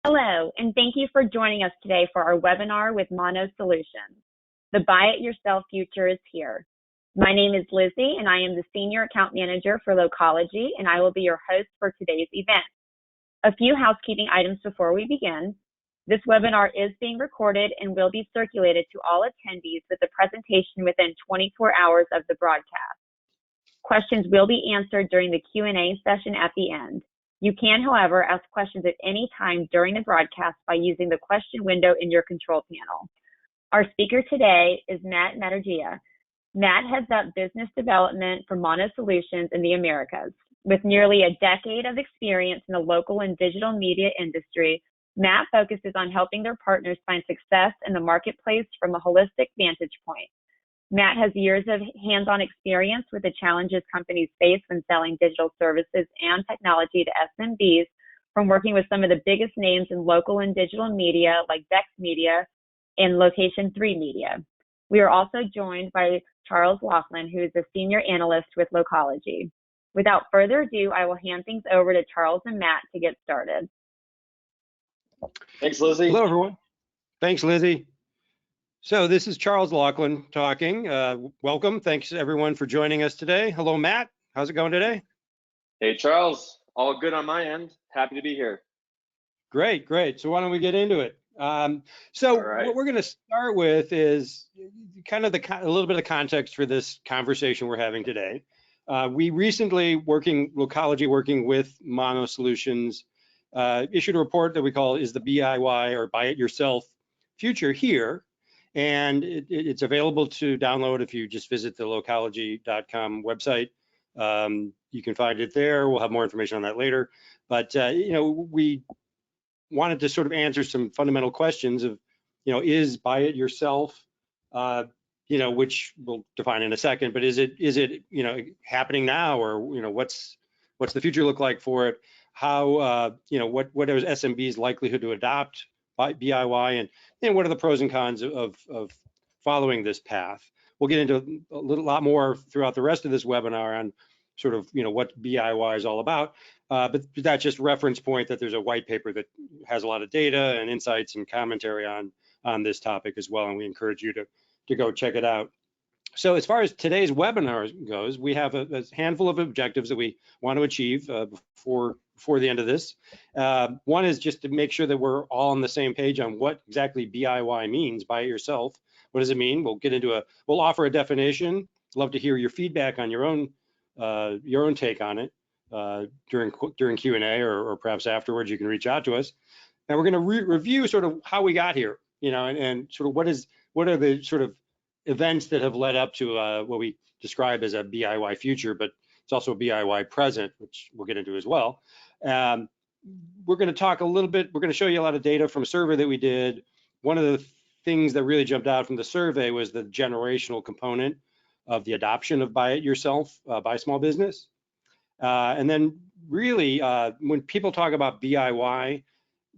Hello, and thank you for joining us today for our webinar with Mono Solutions. The Buy It Yourself future is here. My name is Lizzie, and I am the Senior Account Manager for Localogy, and I will be your host for today's event. A few housekeeping items before we begin. This webinar is being recorded and will be circulated to all attendees with the presentation within 24 hours of the broadcast. Questions will be answered during the Q&A session at the end. You can, however, ask questions at any time during the broadcast by using the question window in your control panel. Our speaker today is Matt Matargia. Matt heads up business development for Mono Solutions in the Americas. With nearly a decade of experience in the local and digital media industry, Matt focuses on helping their partners find success in the marketplace from a holistic vantage point. Matt has years of hands-on experience with the challenges companies face when selling digital services and technology to SMBs, from working with some of the biggest names in local and digital media like Bex Media and Location 3 Media. We are also joined by Charles Laughlin, who is a senior analyst with Localogy. Without further ado, I will hand things over to Charles and Matt to get started. Thanks, Lizzie. Hello, everyone. Thanks, Lizzie. So this is Charles Laughlin talking. Welcome. Thanks, everyone, for joining us today. Hello, Matt. How's it going today? Hey, Charles. All good on my end. Happy to be here. Great, great. So why don't we get into it? What we're going to start with is kind of a little bit of context for this conversation we're having today. We recently, Localogy working with Mono Solutions, issued a report that we call Is the BIY or Buy It Yourself Future Here? And it's available to download if you just visit the localogy.com website. You can find it there. We'll have more information on that later. But we wanted to sort of answer some fundamental questions of, is buy it yourself, which we'll define in a second. But is it happening now, or what's the future look like for it? How what is SMBs' likelihood to adopt BIY, and what are the pros and cons of following this path? We'll get into a lot more throughout the rest of this webinar on sort of what BIY is all about, but that's just reference point that there's a white paper that has a lot of data and insights and commentary on this topic as well, and we encourage you to go check it out. So as far as today's webinar goes, we have a handful of objectives that we want to achieve before the end of this. One is just to make sure that we're all on the same page on what exactly BIY means, buy it yourself. What does it mean? We'll offer a definition. Love to hear your feedback on your own take on it during Q&A or perhaps afterwards. You can reach out to us. And we're going to review sort of how we got here, and sort of what are the sort of events that have led up to what we describe as a BIY future, but it's also a BIY present, which we'll get into as well. We're going to talk a little bit, we're going to show you a lot of data from a survey that we did. One of the things that really jumped out from the survey was the generational component of the adoption of buy it yourself by small business. And then really, when people talk about BIY,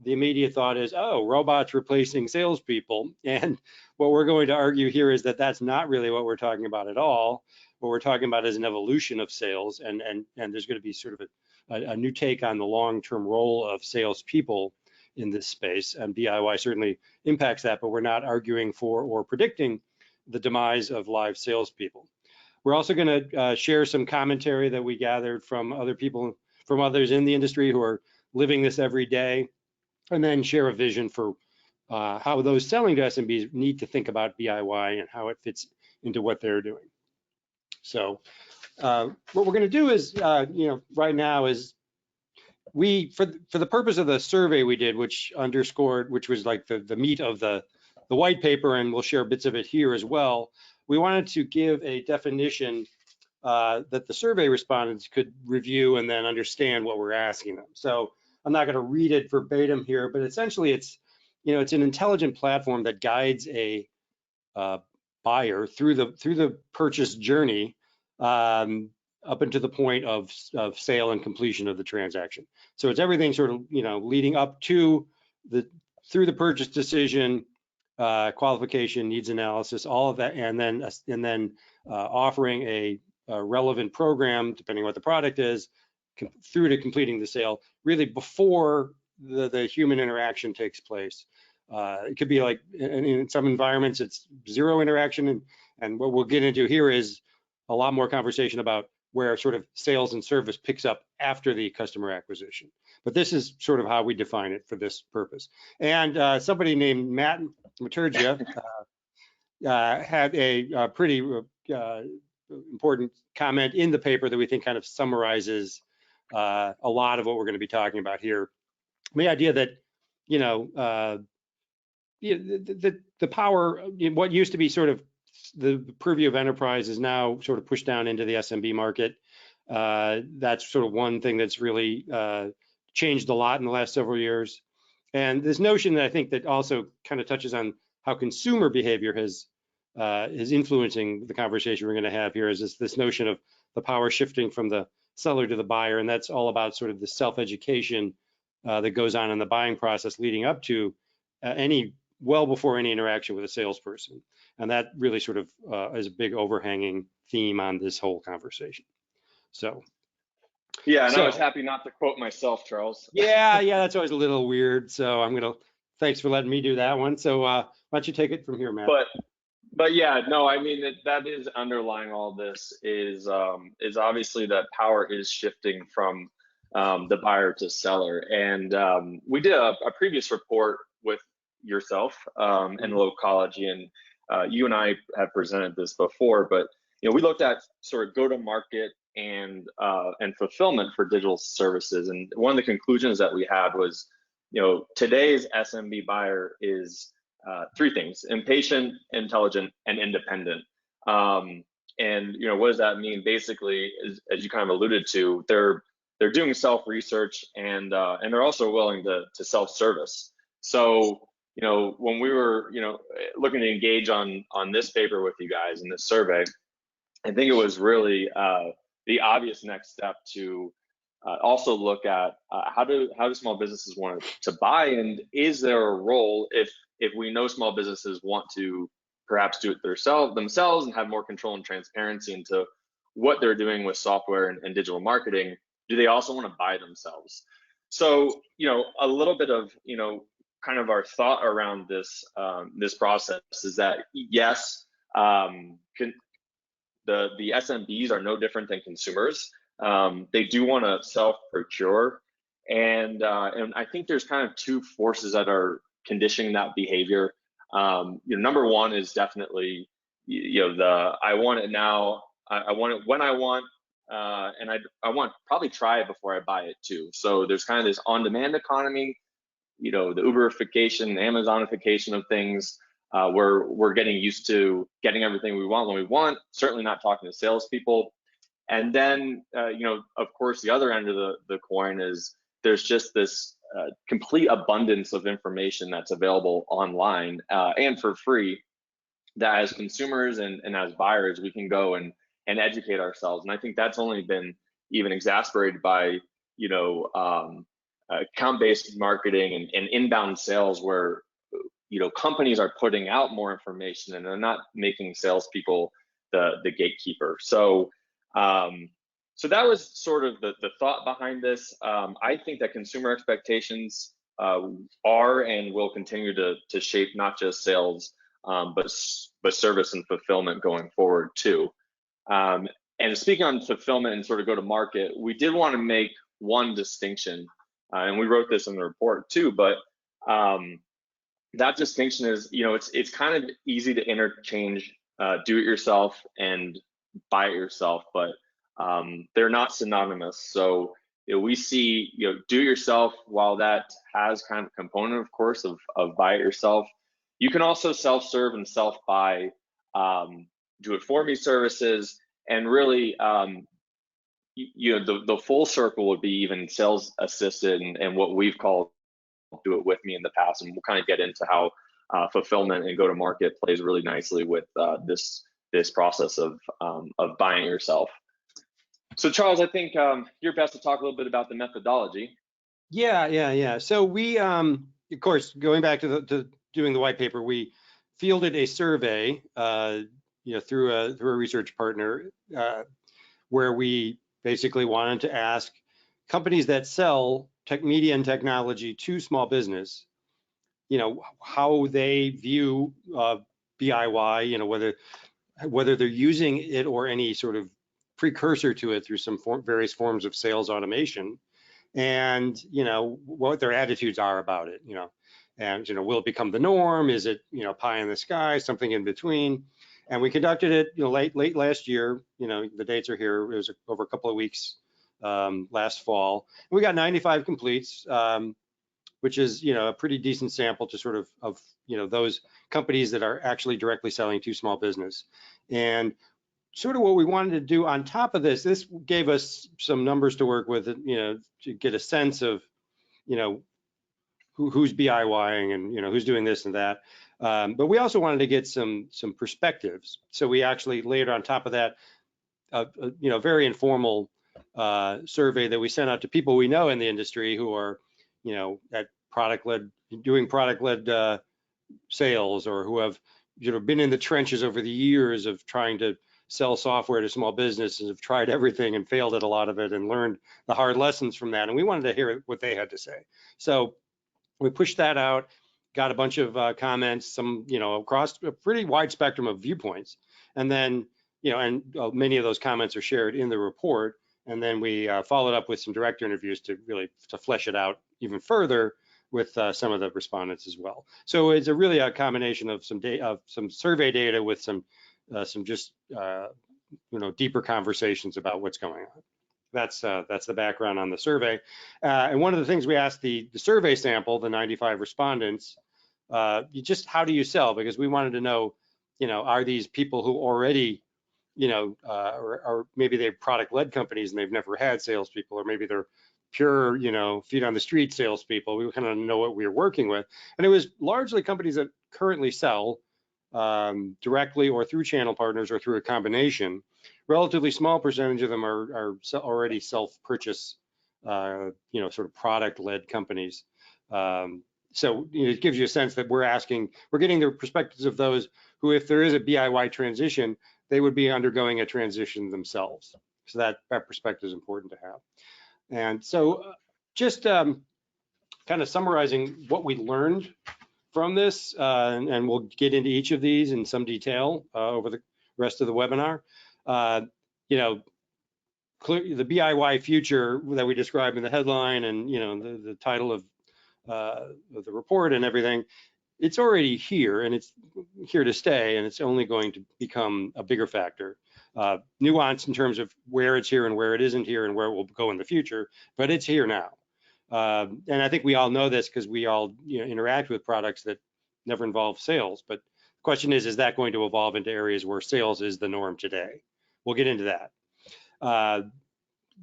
the immediate thought is, oh, robots replacing salespeople. And what we're going to argue here is that that's not really what we're talking about at all. What we're talking about is an evolution of sales, and there's going to be sort of a new take on the long-term role of salespeople in this space, and BIY certainly impacts that, but we're not arguing for or predicting the demise of live salespeople. We're also going to share some commentary that we gathered from others in the industry who are living this every day, and then share a vision for how those selling to SMBs need to think about BIY and how it fits into what they're doing. So what we're going to do is, right now is for the purpose of the survey we did, which was like the meat of the white paper, and we'll share bits of it here as well. We wanted to give a definition that the survey respondents could review and then understand what we're asking them. So I'm not going to read it verbatim here, but essentially it's an intelligent platform that guides a buyer through the purchase journey up until the point of sale and completion of the transaction. So it's everything sort of leading up to through the purchase decision, qualification, needs analysis, all of that, and then offering a relevant program depending on what the product is through to completing the sale, really before the human interaction takes place. It could be like in some environments it's zero interaction, and what we'll get into here is a lot more conversation about where sort of sales and service picks up after the customer acquisition. But this is sort of how we define it for this purpose. And somebody named Matt Maturgia had a pretty important comment in the paper that we think kind of summarizes a lot of what we're going to be talking about here. The idea that, you know, the power, what used to be sort of the purview of enterprise is now sort of pushed down into the SMB market. That's sort of one thing that's really changed a lot in the last several years. And this notion that I think that also kind of touches on how consumer behavior is influencing the conversation we're going to have here is this notion of the power shifting from the seller to the buyer. And that's all about sort of the self-education that goes on in the buying process leading up to well before any interaction with a salesperson. And that really sort of is a big overhanging theme on this whole conversation. So. Yeah, and I was happy not to quote myself, Charles. Yeah, that's always a little weird. So thanks for letting me do that one. So why don't you take it from here, Matt? But yeah, no, I mean, that is underlying all this is obviously that power is shifting from the buyer to seller. And we did a previous report with yourself and Localogy, and you and I have presented this before, but we looked at sort of go-to-market and fulfillment for digital services. And one of the conclusions that we had was, today's SMB buyer is three things: impatient, intelligent, and independent. And what does that mean? Basically, as you kind of alluded to, they're doing self-research and they're also willing to self-service. So when we were looking to engage on this paper with you guys in this survey, I think it was really the obvious next step to also look at how do small businesses want to buy, and is there a role if we know small businesses want to perhaps do it themselves and have more control and transparency into what they're doing with software and digital marketing, do they also want to buy themselves? So a little bit of kind of our thought around this this process is that yes, the SMBs are no different than consumers. They do want to self-procure, and I think there's kind of two forces that are conditioning that behavior. Number one is definitely I want it now, I want it when I want, and I want to probably try it before I buy it too. So there's kind of this on-demand economy, the Uberification, the Amazonification of things. We're getting used to getting everything we want when we want, certainly not talking to salespeople. And then, of course, the other end of the coin is there's just this complete abundance of information that's available online and for free, that as consumers and as buyers, we can go and educate ourselves. And I think that's only been even exacerbated by, account-based marketing and inbound sales, where companies are putting out more information and they're not making salespeople the gatekeeper. So that was sort of the thought behind this. I think that consumer expectations are and will continue to shape not just sales, but service and fulfillment going forward too. And speaking on fulfillment and sort of go to market, we did want to make one distinction, and we wrote this in the report too, but that distinction is, it's kind of easy to interchange do it yourself and buy it yourself, but they're not synonymous. So we see, do it yourself, while that has kind of a component, of course, of buy it yourself, you can also self-serve and self-buy, do it for me services, and really, the full circle would be even sales assisted and what we've called do it with me in the past. And we'll kind of get into how fulfillment and go to market plays really nicely with this process of buying yourself. So Charles, I think you're best to talk a little bit about the methodology. Yeah. So we, of course, going back to doing the white paper, we fielded a survey, through a research partner, where we basically wanted to ask companies that sell media and technology to small business, how they view DIY, whether they're using it or any sort of precursor to it through some various forms of sales automation, and what their attitudes are about it, and will it become the norm? Is it pie in the sky, something in between? And we conducted it late last year. The dates are here. It was over a couple of weeks last fall. We got 95 completes, which is a pretty decent sample to sort of those companies that are actually directly selling to small business. And sort of what we wanted to do on top of this gave us some numbers to work with, to get a sense of who's DIYing and who's doing this and that. But we also wanted to get some perspectives. So we actually layered on top of that very informal survey that we sent out to people we know in the industry who are at doing product-led sales, or who have been in the trenches over the years of trying to sell software to small businesses, have tried everything and failed at a lot of it and learned the hard lessons from that. And we wanted to hear what they had to say. So we pushed that out, got a bunch of comments, some across a pretty wide spectrum of viewpoints, and then many of those comments are shared in the report. And then we followed up with some direct interviews to flesh it out even further with some of the respondents as well. So it's really a combination of some survey data with some just deeper conversations about what's going on. That's the background on the survey. And one of the things we asked the survey sample, the 95 respondents, just how do you sell? Because we wanted to know, are these people who already or maybe they're product-led companies and they've never had salespeople, or maybe they're pure, feet on the street salespeople. We kind of know what we were working with, and it was largely companies that currently sell directly or through channel partners or through a combination. Relatively small percentage of them are already self-purchase, sort of product-led companies. So it gives you a sense that we're getting the perspectives of those who, if there is a DIY transition, they would be undergoing a transition themselves. So that perspective is important to have. And so just kind of summarizing what we learned from this, and we'll get into each of these in some detail over the rest of the webinar. The DIY future that we described in the headline and the title of the report and everything, it's already here, and it's here to stay, and it's only going to become a bigger factor. Nuance in terms of where it's here and where it isn't here and where it will go in the future, but it's here now. And I think we all know this because we all interact with products that never involve sales. But the question is that going to evolve into areas where sales is the norm today? We'll get into that.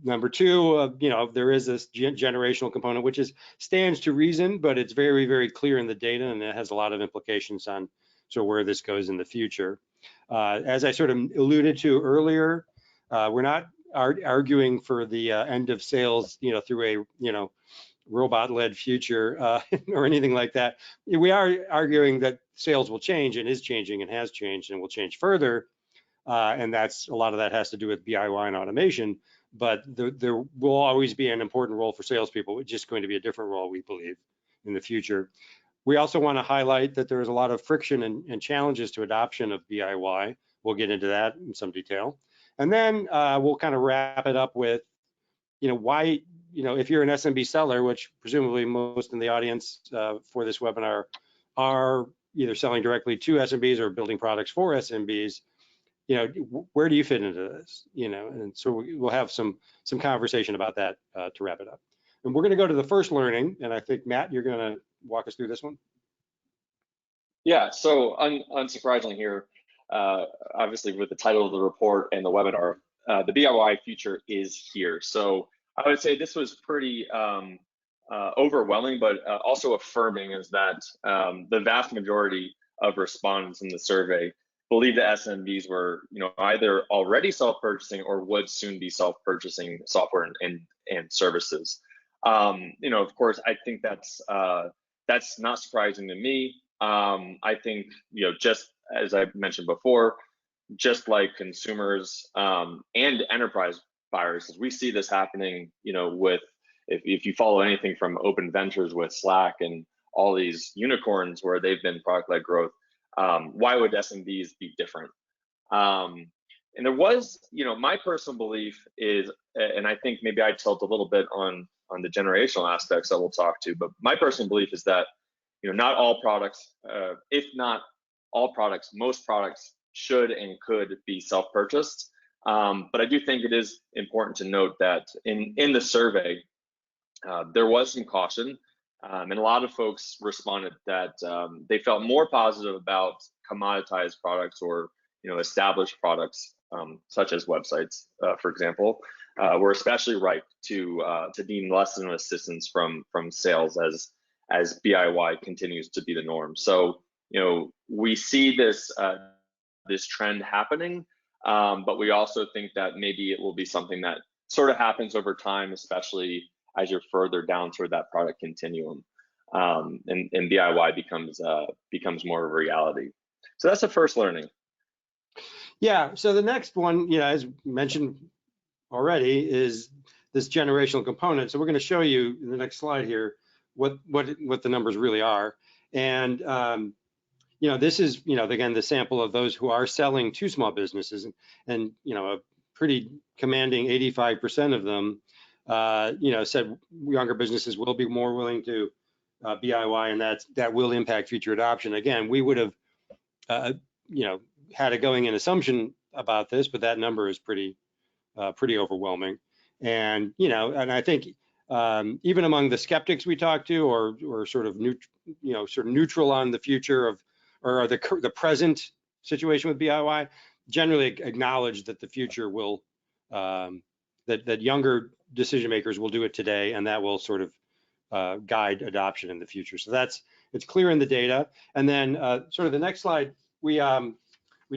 Number two, there is this generational component, which stands to reason, but it's very, very clear in the data, and it has a lot of implications on where this goes in the future. As I sort of alluded to earlier, we're not arguing for the end of sales, through a robot-led future or anything like that. We are arguing that sales will change and is changing and has changed and will change further, and a lot of that has to do with DIY and automation. But there will always be an important role for salespeople. It's just going to be a different role, we believe, in the future. We also want to highlight that there is a lot of friction and challenges to adoption of DIY. We'll get into that in some detail. And then we'll kind of wrap it up with, why, if you're an SMB seller, which presumably most in the audience for this webinar are either selling directly to SMBs or building products for SMBs, where do you fit into this? And so we'll have some conversation about that to wrap it up. And we're going to go to the first learning, and I think Matt, you're going to walk us through this one. Yeah. So unsurprisingly here, obviously with the title of the report and the webinar, the DIY future is here. So I would say this was pretty overwhelming, but also affirming, is that the vast majority of respondents in the survey believe that SMBs were, either already self-purchasing or would soon be self-purchasing software and services. Of course, I think that's not surprising to me. I think, just as I mentioned before, just like consumers and enterprise buyers, we see this happening, with if you follow anything from open ventures with Slack and all these unicorns where they've been product-led growth, why would SMBs be different? And there was, my personal belief is, and I think maybe I tilt a little bit on the generational aspects that we'll talk to, but my personal belief is that, not all products, if not all products, most products should and could be self-purchased. But I do think it is important to note that in the survey, there was some caution, and a lot of folks responded that they felt more positive about commoditized products or established products, such as websites, for example, were especially ripe to deem less than assistance from sales as DIY continues to be the norm. So we see this trend happening, but we also think that maybe it will be something that sort of happens over time, especially as you're further down through that product continuum, and DIY becomes more of a reality. So that's the first learning. Yeah. So the next one, as mentioned already, is this generational component. So we're going to show you in the next slide here what the numbers really are. And this is again the sample of those who are selling to small businesses, and a pretty commanding 85% of them said younger businesses will be more willing to DIY, and that will impact future adoption. Again, we would have had a going in assumption about this, but that number is pretty overwhelming. And and I think even among the skeptics we talked to, or sort of neutral on the future of or the present situation with DIY, generally acknowledge that the future will that younger decision makers will do it today, and that will sort of guide adoption in the future. So it's clear in the data. And then sort of the next slide, we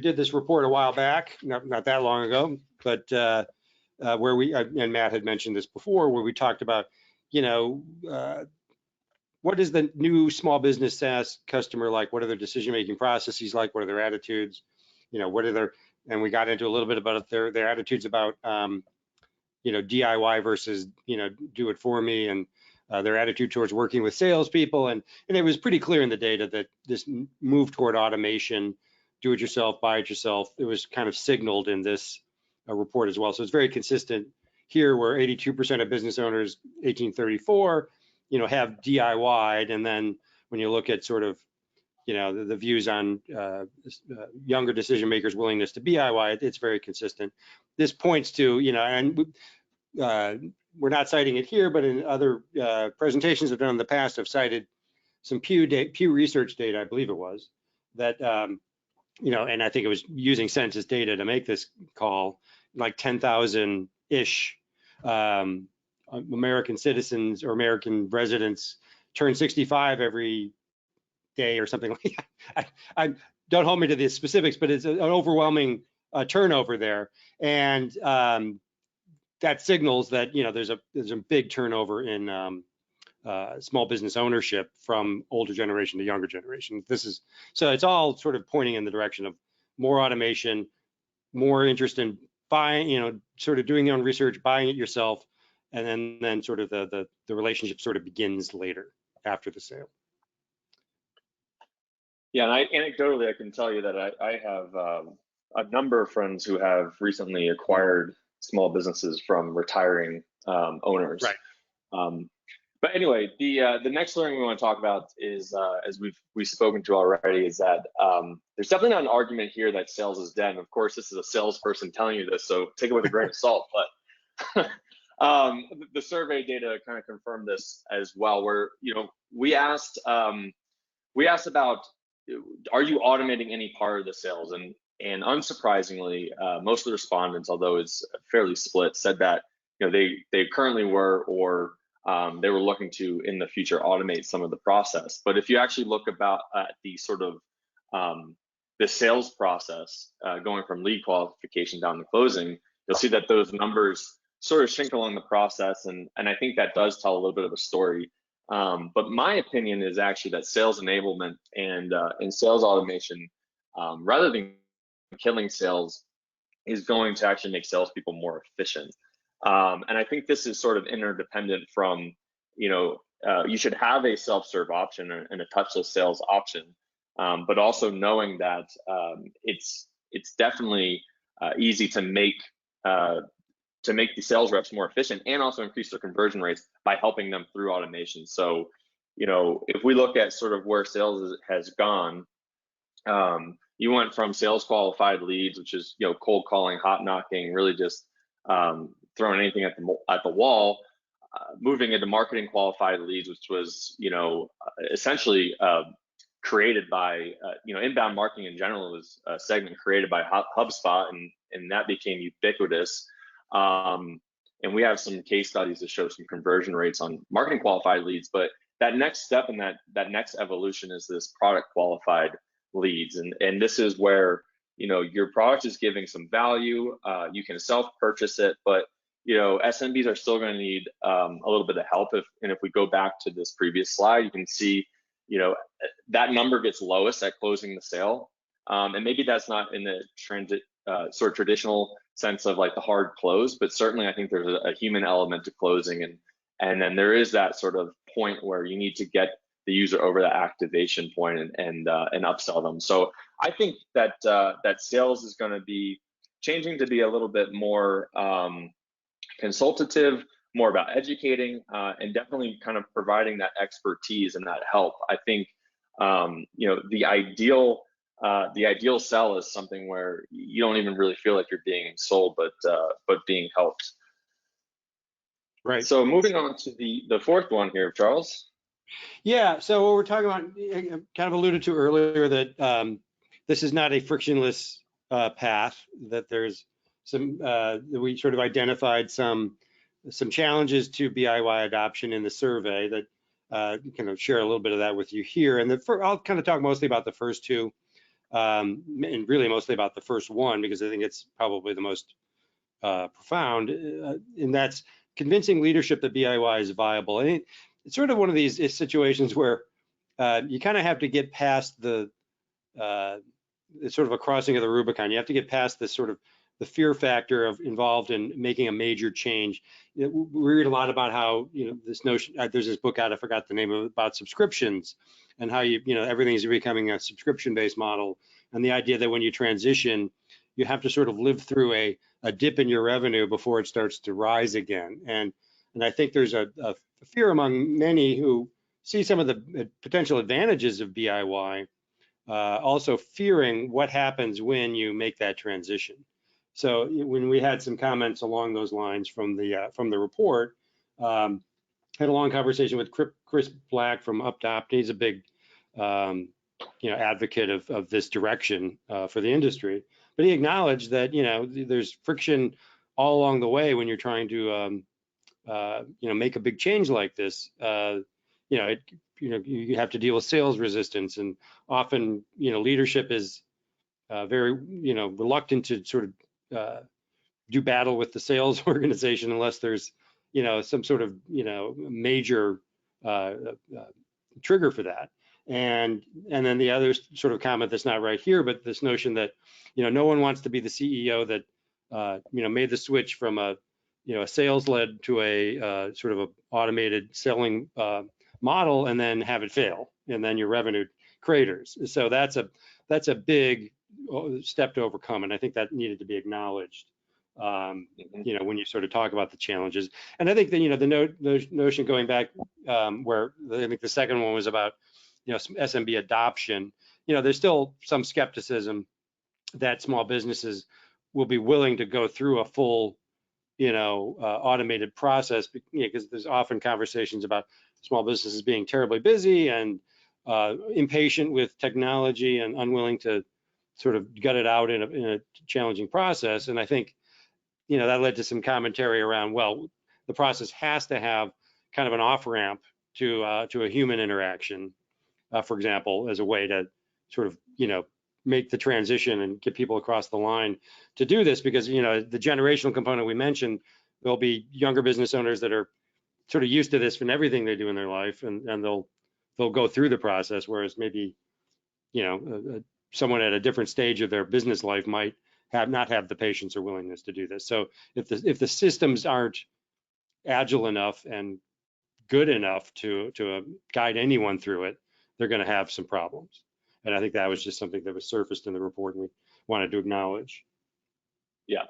did this report a while back, not that long ago, but where and Matt had mentioned this before, where we talked about, what is the new small business SaaS customer like? What are their decision-making processes like? What are their attitudes? And we got into a little bit about their attitudes about, DIY versus, do it for me, and their attitude towards working with salespeople. And it was pretty clear in the data that this move toward automation, do it yourself, buy it yourself, it was kind of signaled in this report as well. So it's very consistent here, where 82% of business owners, 1834, have DIY'd. And then when you look at sort of, the views on younger decision makers' willingness to DIY, it's very consistent. This points to, and we're not citing it here, but in other presentations I've done in the past, I've cited some Pew Research data, I believe it was, that, and I think it was using census data to make this call, like 10,000-ish American citizens or American residents turn 65 every day or something like that. I don't hold me to the specifics, but it's an overwhelming turnover there. And that signals that, there's a big turnover in small business ownership from older generation to younger generation. So it's all sort of pointing in the direction of more automation, more interest in buying, sort of doing your own research, buying it yourself, and then sort of the relationship sort of begins later after the sale. Yeah, and anecdotally, I can tell you that I have a number of friends who have recently acquired small businesses from retiring owners. Right. But anyway, the next learning we want to talk about is, as we've spoken to already, is that there's definitely not an argument here that sales is dead. And of course, this is a salesperson telling you this, so take it with a grain of salt. But the survey data kind of confirmed this as well, where we asked about, are you automating any part of the sales? And unsurprisingly, most of the respondents, although it's fairly split, said that they currently were, or they were looking to in the future automate some of the process. But if you actually look at the sort of the sales process going from lead qualification down to closing, you'll see that those numbers sort of shrink along the process, and I think that does tell a little bit of a story. But my opinion is actually that sales enablement and sales automation, rather than killing sales, is going to actually make salespeople more efficient. And I think this is sort of interdependent from, you should have a self-serve option and a touchless sales option, but also knowing that it's definitely easy to make the sales reps more efficient and also increase their conversion rates by helping them through automation. So, if we look at sort of where sales has gone, you went from sales qualified leads, which is cold calling, hot knocking, really just throwing anything at the wall, moving into marketing qualified leads, which was essentially created by inbound marketing in general was a segment created by HubSpot, and that became ubiquitous. And we have some case studies that show some conversion rates on marketing qualified leads, but that next step and that next evolution is this product qualified leads, and this is where your product is giving some value. You can self-purchase it, but SMBs are still going to need a little bit of help. If we go back to this previous slide, you can see that number gets lowest at closing the sale, and maybe that's not in the sort of traditional sense of like the hard close, but certainly I think there's a human element to closing, and then there is that sort of point where you need to get the user over that activation point and upsell them. So I think that that sales is going to be changing to be a little bit more consultative, more about educating, and definitely kind of providing that expertise and that help. I think the ideal sell is something where you don't even really feel like you're being sold, but being helped. Right. So moving on to the fourth one here, Charles. Yeah. So what we're talking about, kind of alluded to earlier, that this is not a frictionless path. That there's some we sort of identified some challenges to BIY adoption in the survey that kind of share a little bit of that with you here. And I'll kind of talk mostly about the first two, and really mostly about the first one, because I think it's probably the most profound, and that's convincing leadership that BIY is viable. And it's sort of one of these situations where you kind of have to get past the sort of a crossing of the Rubicon. You have to get past this sort of the fear factor involved in making a major change. We read a lot about how this notion. There's this book out, I forgot the name of it, about subscriptions and how everything's becoming a subscription-based model, and the idea that when you transition, you have to sort of live through a dip in your revenue before it starts to rise again. And I think there's a fear among many who see some of the potential advantages of BIY, also fearing what happens when you make that transition. So when we had some comments along those lines from the report, had a long conversation with Chris Black from UpTop. He's a big advocate of this direction for the industry, but he acknowledged that there's friction all along the way when you're trying to make a big change like this. You have to deal with sales resistance, and often leadership is very reluctant to sort of do battle with the sales organization unless there's some sort of major trigger for that. And then the other sort of comment that's not right here, but this notion that no one wants to be the CEO that made the switch from a sales-led to a sort of a automated selling model and then have it fail, and then your revenue craters. So that's a big step to overcome, and I think that needed to be acknowledged. When you sort of talk about the challenges, and I think that the notion going back where I think the second one was about SMB adoption. There's still some skepticism that small businesses will be willing to go through a full automated process, because there's often conversations about small businesses being terribly busy and impatient with technology and unwilling to sort of gut it out in a challenging process. And I think that led to some commentary around, well, the process has to have kind of an off ramp to a human interaction, for example, as a way to sort of make the transition and get people across the line to do this, because the generational component we mentioned, there'll be younger business owners that are sort of used to this from everything they do in their life, and they'll go through the process, whereas maybe someone at a different stage of their business life might not have the patience or willingness to do this. So if the systems aren't agile enough and good enough to guide anyone through it, they're going to have some problems. And I think that was just something that was surfaced in the report and we wanted to acknowledge. Yeah,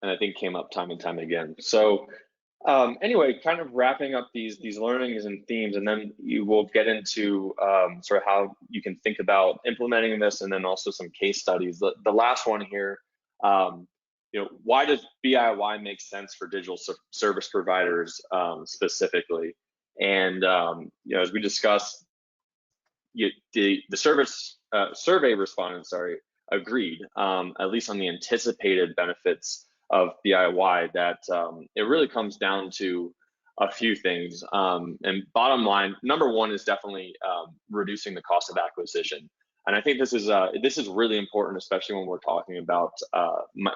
and I think came up time and time again. So anyway, kind of wrapping up these learnings and themes, and then you will get into sort of how you can think about implementing this, and then also some case studies. The last one here, why does BIY make sense for digital service providers specifically? And as we discussed, the service survey respondents agreed, at least on the anticipated benefits of DIY, that it really comes down to a few things. And bottom line, number one is definitely reducing the cost of acquisition. And I think this is really important, especially when we're talking about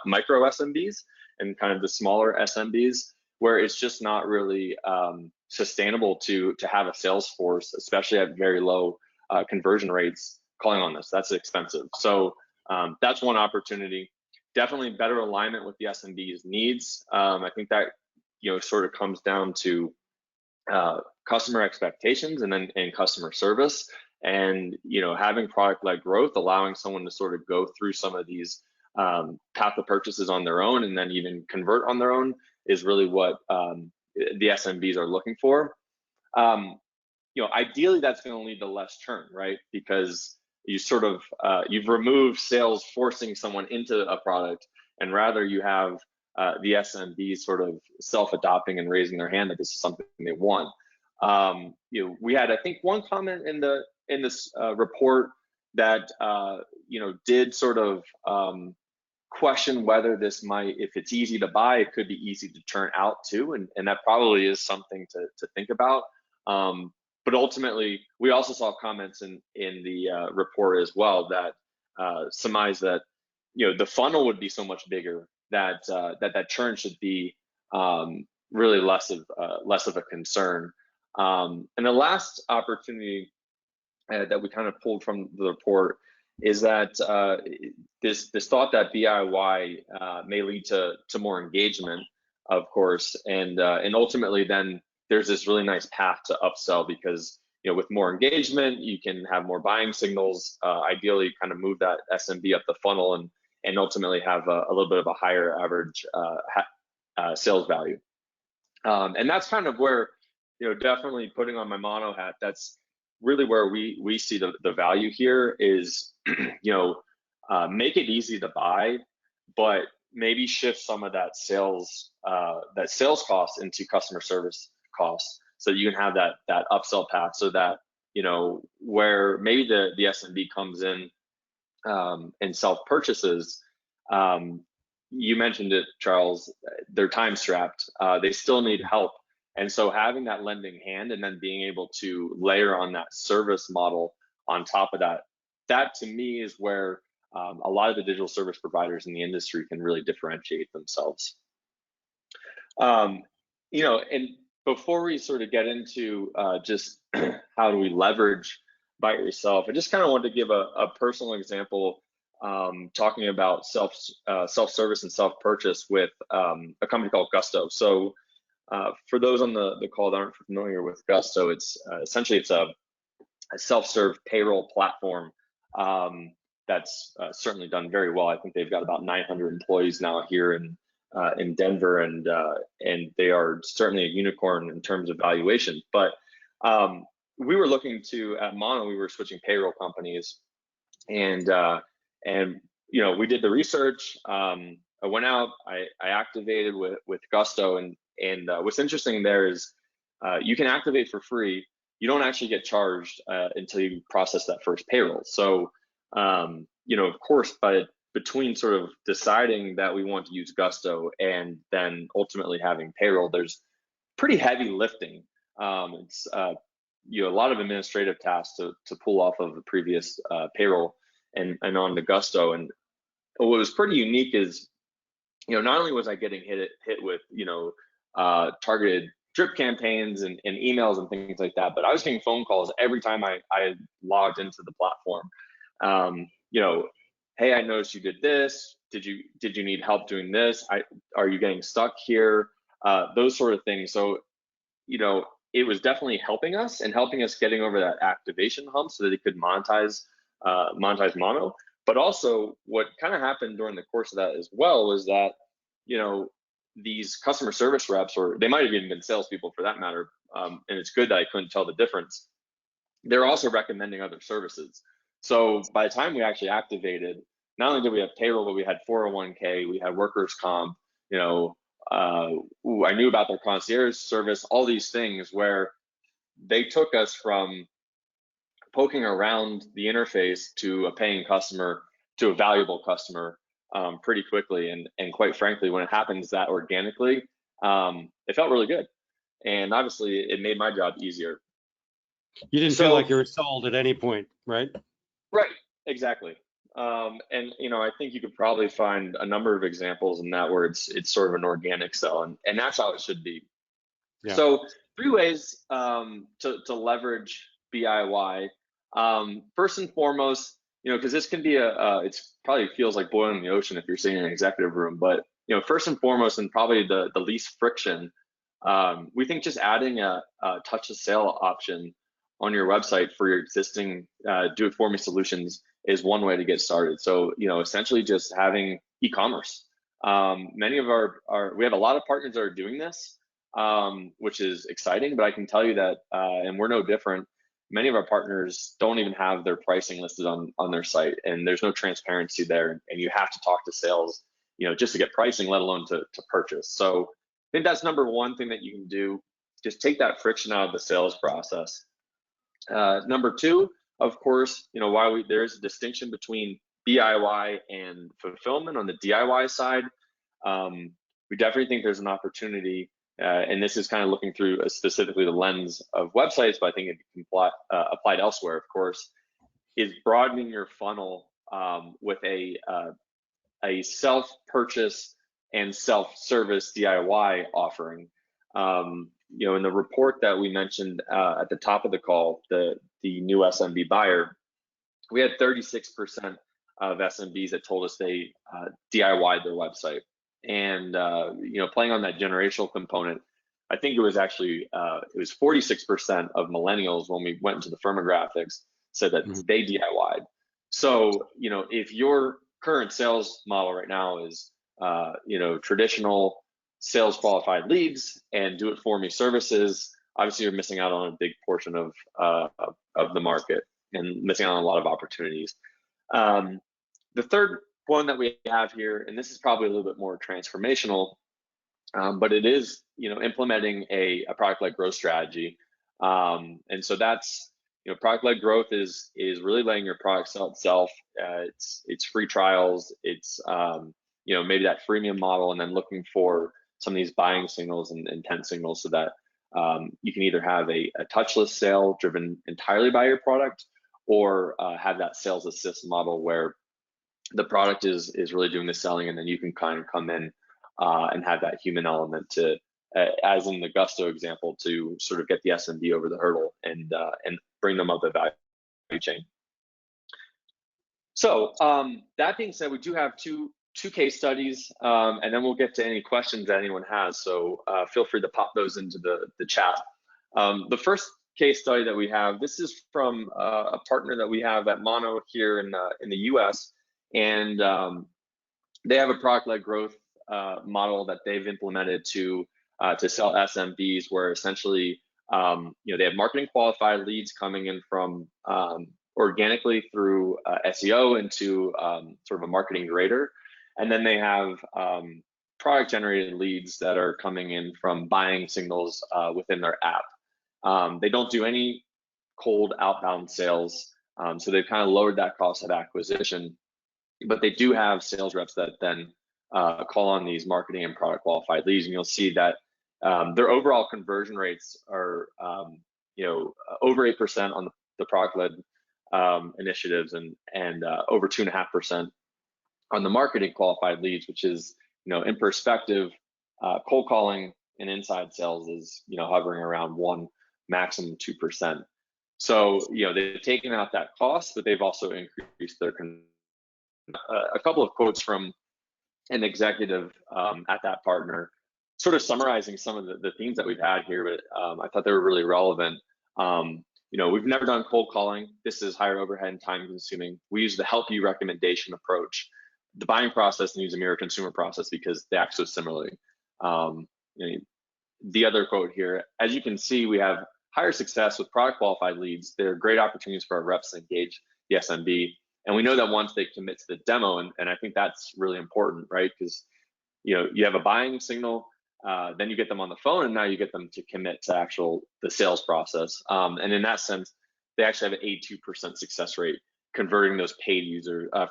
micro SMBs and kind of the smaller SMBs, where it's just not really sustainable to have a sales force, especially at very low conversion rates, calling on this. That's expensive. So that's one opportunity. Definitely better alignment with the SMB's needs. I think that sort of comes down to customer expectations and customer service, and having product-led growth, allowing someone to sort of go through some of these path of purchases on their own and then even convert on their own is really what the SMBs are looking for. Ideally that's going to lead to less churn, right? Because you sort of you've removed sales forcing someone into a product, and rather you have the SMB sort of self-adopting and raising their hand that this is something they want. We had, I think, one comment in this report that did sort of question whether this might, if it's easy to buy, it could be easy to churn out too, and that probably is something to think about. But ultimately, we also saw comments in the report as well that surmise that the funnel would be so much bigger that that churn should be really less of a concern. And the last opportunity that we kind of pulled from the report is that this thought that DIY may lead to more engagement, of course, and ultimately then there's this really nice path to upsell, because with more engagement you can have more buying signals, ideally kind of move that SMB up the funnel and ultimately have a little bit of a higher average sales value. And that's kind of where definitely putting on my mono hat, that's really where we see the value here is make it easy to buy, but maybe shift some of that sales cost into customer service costs, so you can have that upsell path, so that where maybe the SMB comes in and self purchases, you mentioned it, Charles, they're time strapped, they still need help, and so having that lending hand and then being able to layer on that service model on top of that to me is where a lot of the digital service providers in the industry can really differentiate themselves. And before we sort of get into just how do we leverage Buy It Yourself, I just kind of wanted to give a personal example, talking about self-service and self-purchase with a company called Gusto. So for those on the call that aren't familiar with Gusto, it's essentially a self-serve payroll platform that's certainly done very well. I think they've got about 900 employees now here in Denver, and they are certainly a unicorn in terms of valuation. But we were looking at Mono, we were switching payroll companies, and we did the research. I went out, I activated with Gusto, and what's interesting there is you can activate for free. You don't actually get charged until you process that first payroll. So of course, but between sort of deciding that we want to use Gusto and then ultimately having payroll, there's pretty heavy lifting. It's a lot of administrative tasks to pull off of the previous payroll and on the Gusto. And what was pretty unique is, not only was I getting hit with targeted drip campaigns and emails and things like that, but I was getting phone calls every time I logged into the platform. hey, I noticed you did this. Did you need help doing this? Are you getting stuck here? Those sort of things. So, it was definitely helping us getting over that activation hump so that they could monetize mono. But also what kind of happened during the course of that as well was that, these customer service reps, or they might have even been salespeople for that matter, and it's good that I couldn't tell the difference. They're also recommending other services. So by the time we actually activated, not only did we have payroll, but we had 401k, we had workers' comp, I knew about their concierge service, all these things where they took us from poking around the interface to a paying customer to a valuable customer pretty quickly. And quite frankly, when it happens that organically, it felt really good. And obviously it made my job easier. You didn't feel like you were sold at any point, right? Right, exactly. And I think you could probably find a number of examples in that where it's sort of an organic sell, and that's how it should be. Yeah. So 3 ways to leverage BIY. First and foremost, because this can be it's probably feels like boiling the ocean if you're sitting in an executive room, but first and foremost, and probably the least friction, we think just adding a touchless sale option on your website for your existing do-it-for-me solutions is one way to get started. So, essentially just having e-commerce. Many of we have a lot of partners that are doing this, which is exciting, but I can tell you that, and we're no different, many of our partners don't even have their pricing listed on their site, and there's no transparency there, and you have to talk to sales, just to get pricing, let alone to purchase. So I think that's number one thing that you can do. Just take that friction out of the sales process. Number two, of course, there's a distinction between DIY and fulfillment on the DIY side. We definitely think there's an opportunity, and this is kind of looking through specifically the lens of websites, but I think it can applied elsewhere, of course, is broadening your funnel with a self-purchase and self-service DIY offering. In the report that we mentioned at the top of the call, the new SMB buyer, we had 36% of SMBs that told us they DIY'd their website. And playing on that generational component, I think it was actually 46% of millennials when we went into the firmographics said that they DIY'd. So if your current sales model right now is traditional sales qualified leads and do it for me services, obviously you're missing out on a big portion of the market and missing out on a lot of opportunities. The third one that we have here, and this is probably a little bit more transformational, but it is implementing a product-led growth strategy. And so that's product-led growth is really letting your product sell itself. It's free trials. It's maybe that freemium model, and then looking for some of these buying signals and intent signals so that you can either have a touchless sale driven entirely by your product, or have that sales assist model where the product is really doing the selling, and then you can kind of come in and have that human element to, as in the Gusto example, to sort of get the SMB over the hurdle and bring them up the value chain. So that being said, we do have two case studies, and then we'll get to any questions that anyone has. So feel free to pop those into the chat. The first case study that we have, this is from a partner that we have at Mono here in the US, and they have a product-led growth model that they've implemented to sell SMBs, where essentially they have marketing qualified leads coming in from organically through SEO into sort of a marketing grader. And then they have product generated leads that are coming in from buying signals within their app. They don't do any cold outbound sales. So they've kind of lowered that cost of acquisition, but they do have sales reps that then call on these marketing and product qualified leads. And you'll see that their overall conversion rates are over 8% on the product led initiatives, and over 2.5% on the marketing qualified leads, which is, in perspective, cold calling and inside sales is, hovering around 1, maximum 2%. So, they've taken out that cost, but they've also increased their a couple of quotes from an executive at that partner, sort of summarizing some of the themes that we've had here, but I thought they were really relevant. We've never done cold calling. This is higher overhead and time consuming. We use the help you recommendation approach. The buying process needs a mirror consumer process because they act so similarly. The other quote here, as you can see, we have higher success with product qualified leads. They're great opportunities for our reps to engage the SMB. And we know that once they commit to the demo, and I think that's really important, right? Because you have a buying signal, then you get them on the phone, and now you get them to commit to the sales process. And in that sense, they actually have an 82% success rate converting those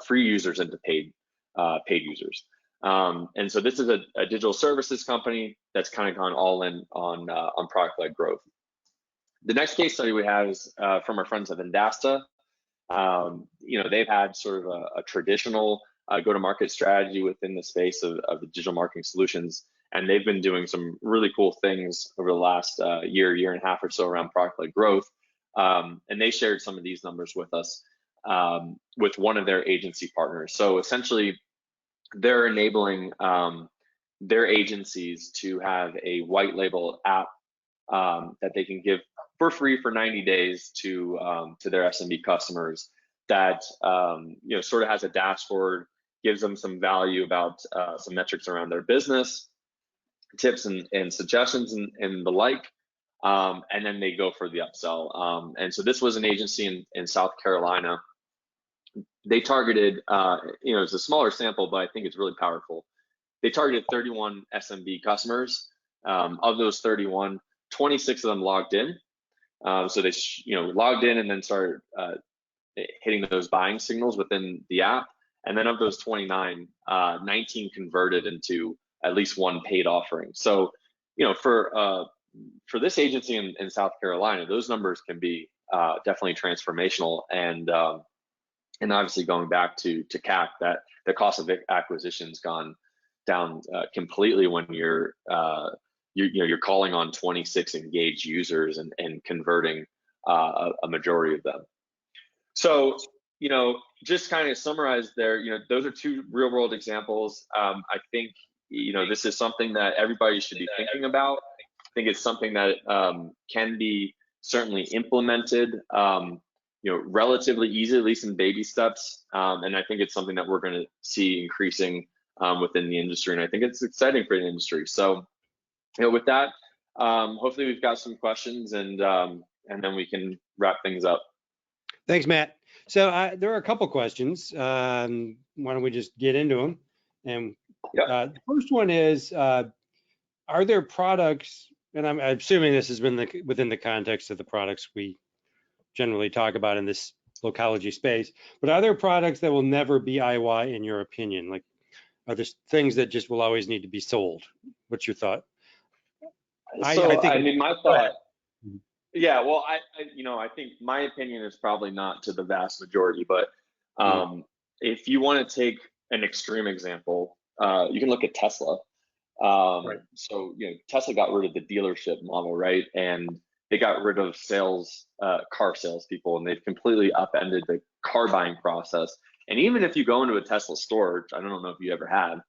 free users into paid users. And so this is a digital services company that's kind of gone all in on product-led growth. The next case study we have is from our friends at Vendasta. They've had sort of a traditional go-to-market strategy within the space of the digital marketing solutions, and they've been doing some really cool things over the last year and a half or so around product-led growth. And they shared some of these numbers with us with one of their agency partners. So essentially, they're enabling their agencies to have a white label app that they can give for free for 90 days to their SMB customers that sort of has a dashboard, gives them some value about some metrics around their business, tips and suggestions and the like, and then they go for the upsell. And so this was an agency in South Carolina. They targeted, it's a smaller sample, but I think it's really powerful. They targeted 31 SMB customers. Of those 31, 26 of them logged in. So they logged in and then started hitting those buying signals within the app. And then of those 29, 19 converted into at least one paid offering. So, for this agency in South Carolina, those numbers can be definitely transformational. And obviously going back to CAC, that the cost of acquisition's gone down completely when you're calling on 26 engaged users and converting a majority of them. So, just kind of summarize there, those are two real world examples. I think, this is something that everybody should be thinking about. I think it's something that can be certainly implemented, relatively easy, at least in baby steps. And I think it's something that we're going to see increasing within the industry. And I think it's exciting for the industry. So, with that, hopefully we've got some questions and then we can wrap things up. Thanks, Matt. So there are a couple questions. Why don't we just get into them? And the first one is, are there products, and I'm assuming this has been within the context of the products we generally talk about in this Localogy space, but are there products that will never be DIY in your opinion? Like, are there things that just will always need to be sold? What's your thought? My thought, yeah, well, I think my opinion is probably not to the vast majority, but if you want to take an extreme example, you can look at Tesla. Right. So, Tesla got rid of the dealership model, right? And they got rid of car salespeople, and they've completely upended the car buying process. And even if you go into a Tesla store, I don't know if you ever have,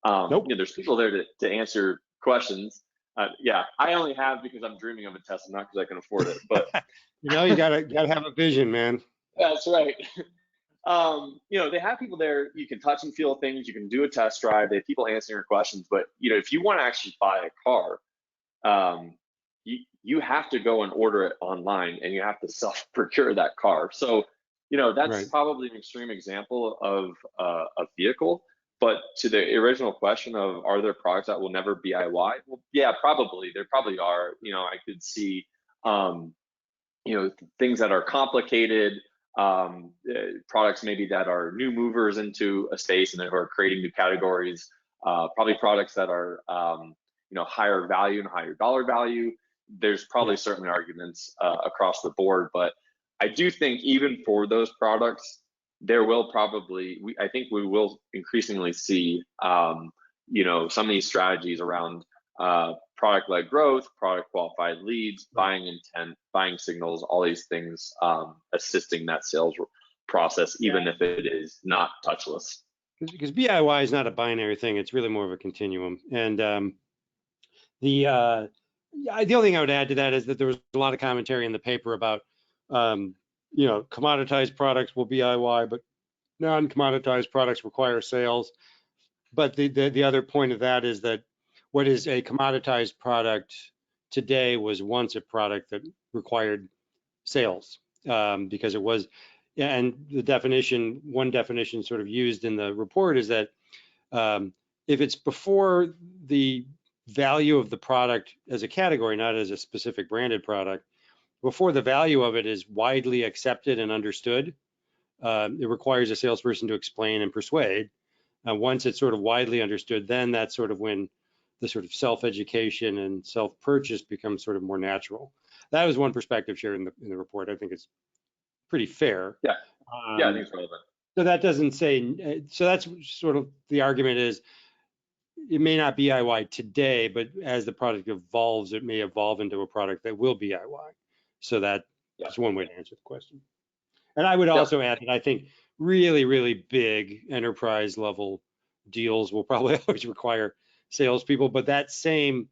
nope. There's people there to answer questions. I only have because I'm dreaming of a Tesla, not because I can afford it. But you gotta have a vision, man. That's right. They have people there. You can touch and feel things. You can do a test drive. They have people answering your questions. But if you want to actually buy a car, you have to go and order it online, and you have to self-procure that car. So that's right. Probably an extreme example of a vehicle. But to the original question of, are there products that will never be DIY? Well, yeah, probably. There probably are. I could see, things that are complicated, products maybe that are new movers into a space and that are creating new categories. Probably products that are, higher value and higher dollar value. There's probably certainly arguments across the board, but I do think even for those products, there will I think we will increasingly see, some of these strategies around product-led growth, product qualified leads, buying intent, buying signals, all these things assisting that sales process, even if it is not touchless. Because BIY is not a binary thing; it's really more of a continuum. And the only thing I would add to that is that there was a lot of commentary in the paper about, commoditized products will BIY, but non-commoditized products require sales. But the other point of that is that what is a commoditized product today was once a product that required sales, because it was, and one definition sort of used in the report is that if it's before the value of the product as a category, not as a specific branded product, before the value of it is widely accepted and understood, it requires a salesperson to explain and persuade. Once it's sort of widely understood, then that's sort of when the sort of self-education and self-purchase becomes sort of more natural. That was one perspective shared in the report. I think it's pretty fair. Yeah, I think it's relevant. So that doesn't say, so that's sort of the argument is, it may not be DIY today, but as the product evolves, it may evolve into a product that will be DIY. So that's one way to answer the question. And I would also add that I think really, really big enterprise level deals will probably always require salespeople, but that same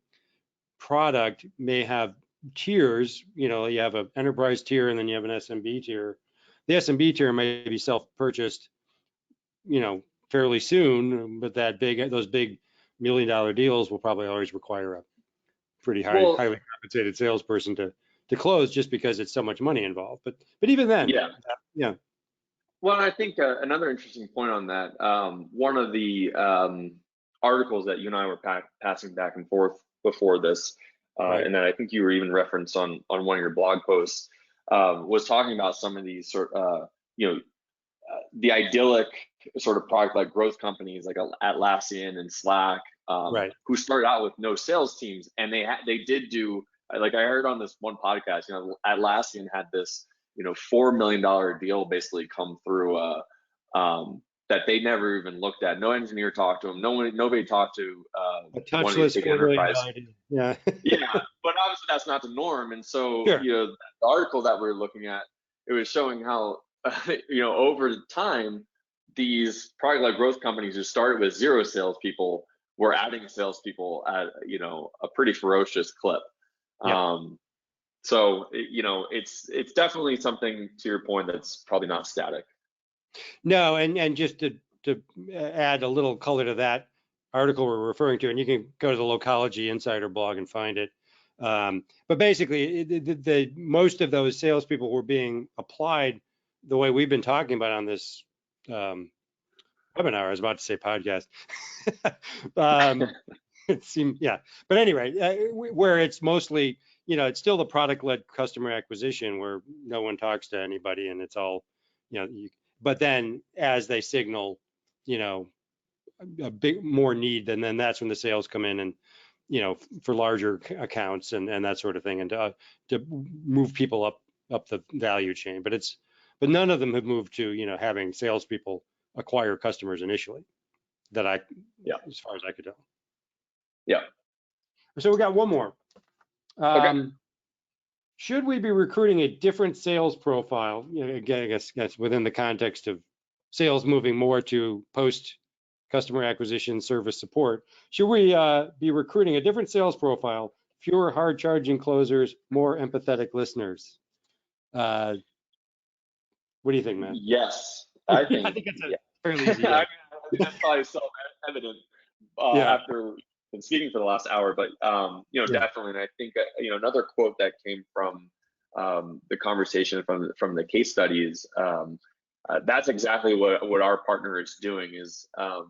product may have tiers. You have an enterprise tier and then you have an SMB tier. The SMB tier may be self-purchased, fairly soon, but those big $1 million deals will probably always require a pretty highly compensated salesperson to close, just because it's so much money involved. But even then, yeah. Well, I think another interesting point on that, one of the articles that you and I were passing back and forth before this, and that I think you were even referenced on one of your blog posts, was talking about some of these the idyllic sort of product like growth companies like Atlassian and Slack, who started out with no sales teams, and they did do, like I heard on this one podcast, Atlassian had this $4 million deal basically come through that they never even looked at. No engineer talked to them. Nobody talked to one of these big enterprise. Yeah. Yeah, but obviously that's not the norm. And so the article that we're looking at, it was showing how over time these product like growth companies who started with 0 salespeople were adding salespeople at a pretty ferocious clip. So it's definitely something, to your point, that's probably not static. No, and just to add a little color to that article we're referring to, and you can go to the Localogy Insider blog and find it. But basically, the most of those salespeople were being applied the way we've been talking about on this webinar. I was about to say podcast. It seemed, but anyway, where it's mostly, it's still the product-led customer acquisition where no one talks to anybody and it's all, but then as they signal, a big more need, and then that's when the sales come in and, for larger accounts and that sort of thing, and to move people up the value chain. But none of them have moved to, having salespeople acquire customers initially, as far as I could tell. Yeah. So we got one more. Should we be recruiting a different sales profile? Again, I guess that's within the context of sales moving more to post customer acquisition service support. Should we be recruiting a different sales profile, fewer hard charging closers, more empathetic listeners? What do you think, man? Yes, I think it's a fairly easy. I think that's probably self-evident after been speaking for the last hour, but definitely. And I think another quote that came from the conversation from the case studies, that's exactly what our partner is doing. Is of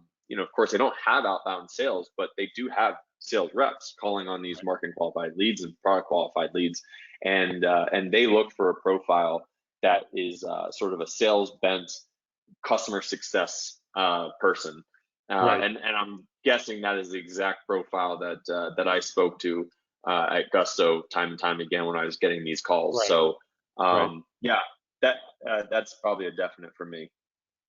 course they don't have outbound sales, but they do have sales reps calling on these marketing qualified leads and product qualified leads, and they look for a profile that is sort of a sales bent customer success person. And I'm guessing that is the exact profile that I spoke to at Gusto time and time again when I was getting these calls. So that's probably a definite for me.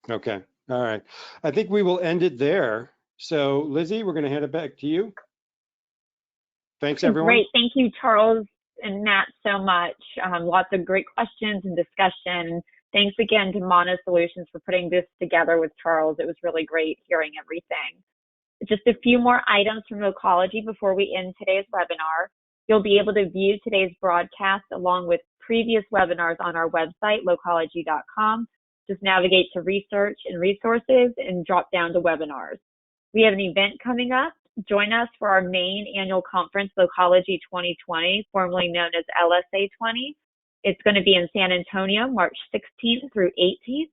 Okay. All right. I think we will end it there. So Lizzie, we're going to hand it back to you. Thanks, everyone. Great. Thank you, Charles and Matt, so much. Lots of great questions and discussion. Thanks again to Mono Solutions for putting this together with Charles. It was really great hearing everything. Just a few more items from Localogy before we end today's webinar. You'll be able to view today's broadcast along with previous webinars on our website, localogy.com. Just navigate to Research and Resources and drop down to Webinars. We have an event coming up. Join us for our main annual conference, Localogy 2020, formerly known as LSA 20. It's going to be in San Antonio, March 16th through 18th.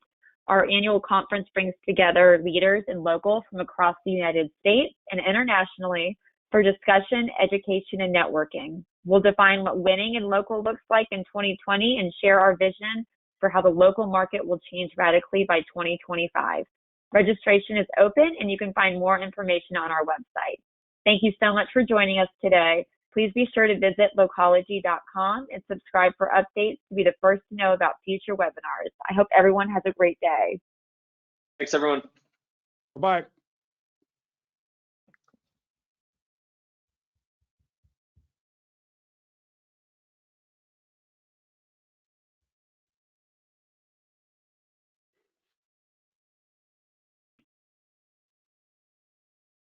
Our annual conference brings together leaders and locals from across the United States and internationally for discussion, education, and networking. We'll define what winning in local looks like in 2020 and share our vision for how the local market will change radically by 2025. Registration is open and you can find more information on our website. Thank you so much for joining us today. Please be sure to visit localogy.com and subscribe for updates to be the first to know about future webinars. I hope everyone has a great day. Thanks, everyone. Bye.